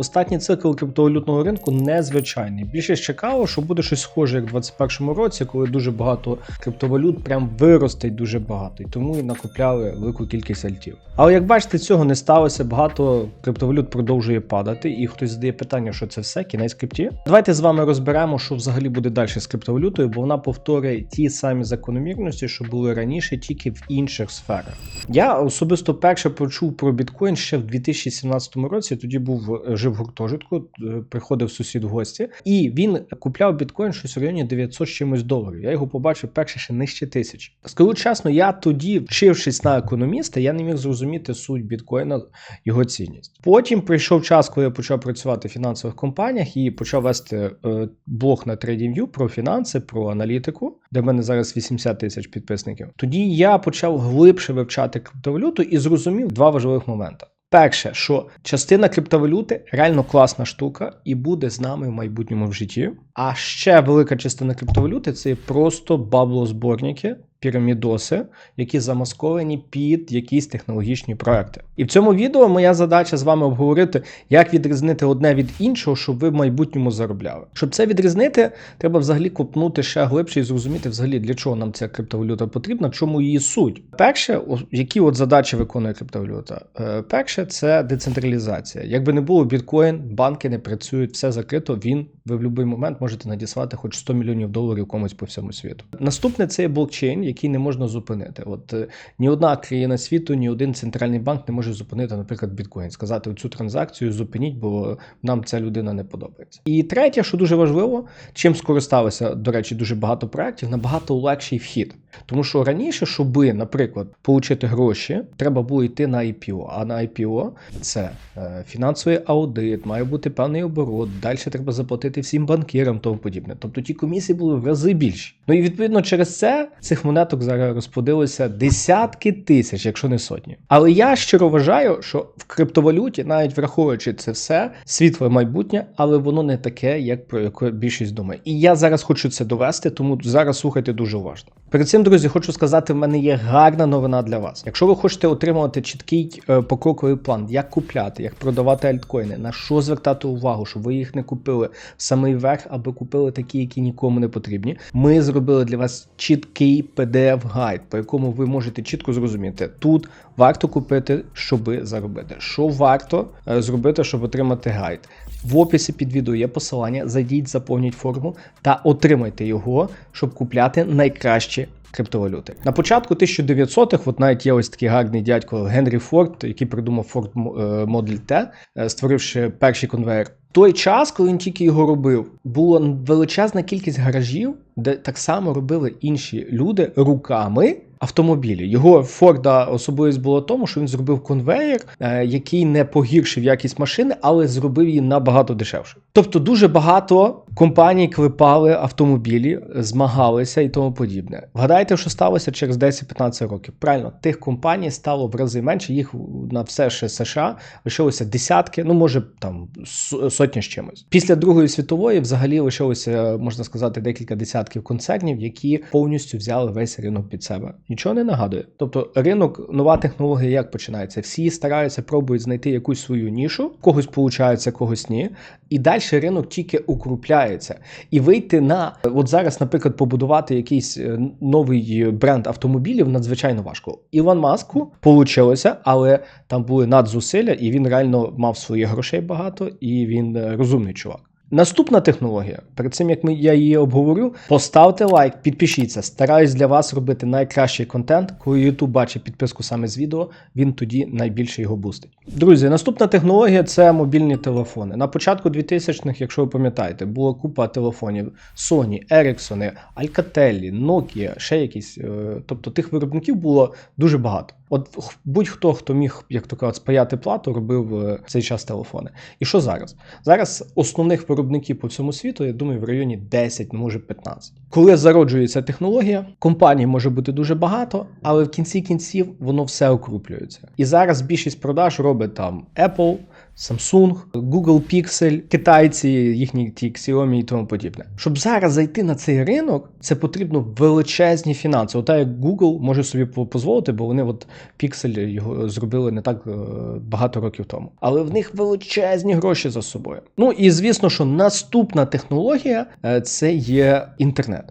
Останній цикл криптовалютного ринку незвичайний. Більшість чекало, що буде щось схоже, як в 2021 році, коли дуже багато криптовалют прям виростить дуже багато, і тому і накопляли велику кількість альтів. Але як бачите, цього не сталося, багато криптовалют продовжує падати, і хтось задає питання, що це все, кінець крипті. Давайте з вами розберемо, що взагалі буде далі з криптовалютою, бо вона повторює ті самі закономірності, що були раніше, тільки в інших сферах. Я особисто перше почув про біткоін ще в 2017 році, тоді жив в гуртожитку, приходив сусід в гості, і він купляв біткоін щось в районі 900 з чимось доларів. Я його побачив перше ще нижче 1000. Скажу чесно, я тоді, вчившись на економіста, я не міг зрозуміти суть біткоїна, його цінність. Потім прийшов час, коли я почав працювати в фінансових компаніях і почав вести блог на TradingView про фінанси, про аналітику, де в мене зараз 80 тисяч підписників. Тоді я почав глибше вивчати криптовалюту і зрозумів два важливих моменти. Перше, що частина криптовалюти реально класна штука і буде з нами в майбутньому в житті. А ще велика частина криптовалюти – це просто баблозборники, пірамідоси, які замасковані під якісь технологічні проекти. І в цьому відео моя задача з вами обговорити, як відрізнити одне від іншого, щоб ви в майбутньому заробляли. Щоб це відрізнити, треба взагалі копнути ще глибше і зрозуміти взагалі, для чого нам ця криптовалюта потрібна, чому її суть. Перше, які задачі виконує криптовалюта? Перше, це децентралізація. Якби не було біткоін, банки не працюють, все закрито, ви в будь-який момент можете надіслати хоч 100 мільйонів доларів комусь по всьому світу. Наступне, це є блокчейн, який не можна зупинити. Ні одна країна світу, ні один центральний банк не може зупинити, наприклад, біткоін. Сказати, цю транзакцію зупиніть, бо нам ця людина не подобається. І третє, що дуже важливо, чим скористалися, до речі, дуже багато проєктів, набагато легший вхід. Тому що раніше, щоб, наприклад, отримати гроші, треба було йти на IPO. А на IPO це фінансовий аудит, має бути певний оборот, далі треба заплатити всім банкірам, тому подібне. Тобто ті комісії були в рази більші. Ну і відповідно через це цих монеток зараз розплодилося десятки тисяч, якщо не сотні. Але я щиро вважаю, що в криптовалюті, навіть враховуючи це все, світле майбутнє, але воно не таке, як про яке більшість думає. І я зараз хочу це довести, тому зараз слухайте дуже уважно. Перед цим, друзі, хочу сказати, в мене є гарна новина для вас. Якщо ви хочете отримувати чіткий покроковий план, як купляти, як продавати альткоїни, на що звертати увагу, щоб ви їх не купили в самий верх, або купили такі, які нікому не потрібні, ми зробили для вас чіткий PDF-гайд, по якому ви можете чітко зрозуміти, тут варто купити, щоб заробити. Що варто зробити, щоб отримати гайд. В описі під відео є посилання, зайдіть, заповніть форму та отримайте його, щоб купляти найкращі криптовалюти. На початку 1900-х, навіть є ось такий гарний дядько Генрі Форд, який придумав Ford Model T, створивши перший конвейер. В той час, коли він тільки його робив, була величезна кількість гаражів, де так само робили інші люди руками автомобілі. Його Форда особливість була в тому, що він зробив конвеєр, який не погіршив якість машини, але зробив її набагато дешевше. Тобто дуже багато компаній клепали автомобілі, змагалися і тому подібне. Вгадайте, що сталося через 10-15 років? Правильно, тих компаній стало в рази менше, їх на все ще США лишилося десятки, може там сотні з чимось. Після Другої світової взагалі лишилося, можна сказати, декілька десятків концернів, які повністю взяли весь ринок під себе. Нічого не нагадує. Тобто ринок, нова технологія як починається? Всі стараються, пробують знайти якусь свою нішу, когось виходить, когось ні. І далі ринок тільки укрупляється. І вийти на, зараз, наприклад, побудувати якийсь новий бренд автомобілів надзвичайно важко. Ілон Маску вийшло, але там були надзусилля, і він реально мав своїх грошей багато, і він розумний чувак. Наступна технологія, перед цим як я її обговорю, поставте лайк, підпишіться, стараюсь для вас робити найкращий контент, коли YouTube бачить підписку саме з відео, він тоді найбільше його бустить. Друзі, наступна технологія – це мобільні телефони. На початку 2000-х, якщо ви пам'ятаєте, була купа телефонів Sony, Ericsson, Alcatel, Nokia, ще якісь, тобто тих виробників було дуже багато. Будь-хто, хто міг, як то кажуть, спаяти плату, робив в цей час телефони. І що зараз? Зараз основних виробників по всьому світу, я думаю, в районі 10, може 15. Коли зароджується технологія, компаній може бути дуже багато, але в кінці кінців воно все окруплюється. І зараз більшість продаж робить там Apple, Samsung, Google Pixel, китайці, їхні ті Xiaomi і тому подібне. Щоб зараз зайти на цей ринок, це потрібно величезні фінанси. Ота як Google може собі дозволити, бо вони от Pixel його зробили не так багато років тому. Але в них величезні гроші за собою. Ну і звісно, що наступна технологія – це є інтернет.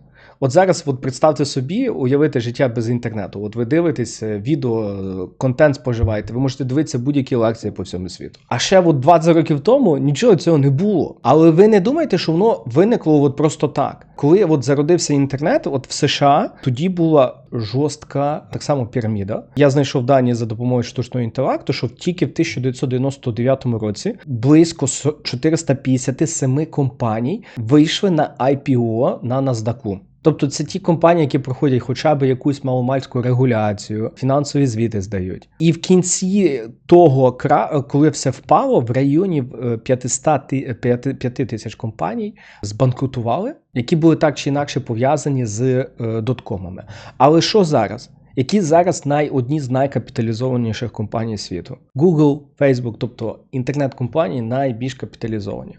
От зараз представте собі, уявити життя без інтернету. От ви дивитесь відео, контент споживаєте, ви можете дивитися будь-які лекції по всьому світу. А ще 20 років тому нічого цього не було. Але ви не думаєте, що воно виникло просто так. Коли зародився інтернет, в США, тоді була жорстка, так само, піраміда. Я знайшов дані за допомогою штучного інтелекту, що тільки в 1999 році близько 457 компаній вийшли на IPO на NASDAQ. Тобто це ті компанії, які проходять хоча б якусь маломальську регуляцію, фінансові звіти здають. І в кінці того, коли все впало, в районі 5 тисяч компаній збанкрутували, які були так чи інакше пов'язані з доткомами. Але що зараз? Які зараз одні з найкапіталізованіших компаній світу? Google, Facebook, тобто інтернет-компанії найбільш капіталізовані.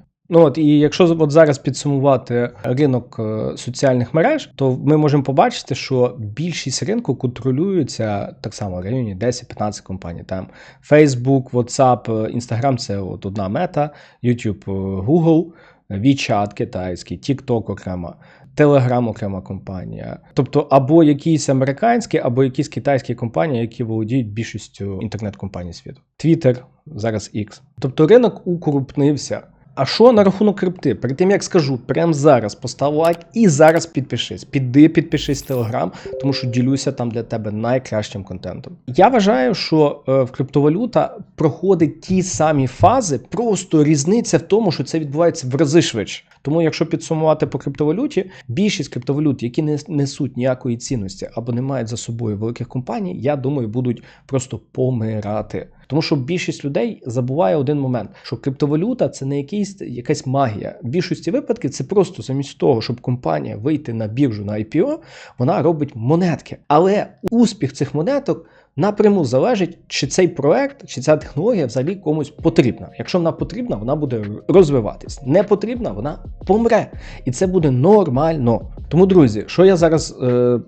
І якщо зараз підсумувати ринок соціальних мереж, то ми можемо побачити, що більшість ринку контролюється так само в районі 10-15 компаній. Там Facebook, WhatsApp, Instagram – це одна мета, YouTube, Google, WeChat китайський, TikTok окрема, Telegram окрема компанія. Тобто або якісь американські, або якісь китайські компанії, які володіють більшістю інтернет-компаній світу. Twitter, зараз X. Тобто ринок укрупнився. А що на рахунок крипти? Перед тим, як скажу, прямо зараз постав лайк і зараз підпишись. Підпишись в Telegram, тому що ділюся там для тебе найкращим контентом. Я вважаю, що в криптовалюта проходить ті самі фази, просто різниця в тому, що це відбувається в рази швидше. Тому якщо підсумувати по криптовалюті, більшість криптовалют, які не несуть ніякої цінності або не мають за собою великих компаній, я думаю, будуть просто помирати. Тому що більшість людей забуває один момент, що криптовалюта – це не якась магія. В більшості випадків це просто замість того, щоб компанія вийти на біржу на IPO, вона робить монетки. Але успіх цих монеток напряму залежить, чи цей проект, чи ця технологія взагалі комусь потрібна. Якщо вона потрібна, вона буде розвиватись. Не потрібна, вона помре. І це буде нормально. Тому, друзі, що я зараз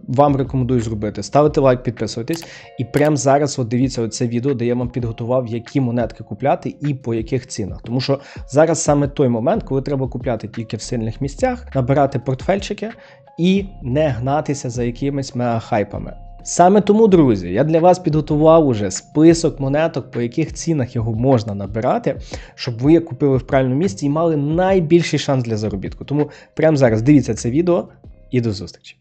вам рекомендую зробити? Ставити лайк, підписуйтесь. І прямо зараз дивіться оце відео, де я вам підготував, які монетки купляти і по яких цінах. Тому що зараз саме той момент, коли треба купляти тільки в сильних місцях, набирати портфельчики і не гнатися за якимись мегахайпами. Саме тому, друзі, я для вас підготував уже список монеток, по яких цінах його можна набирати, щоб ви купили в правильному місці і мали найбільший шанс для заробітку. Тому прямо зараз дивіться це відео і до зустрічі.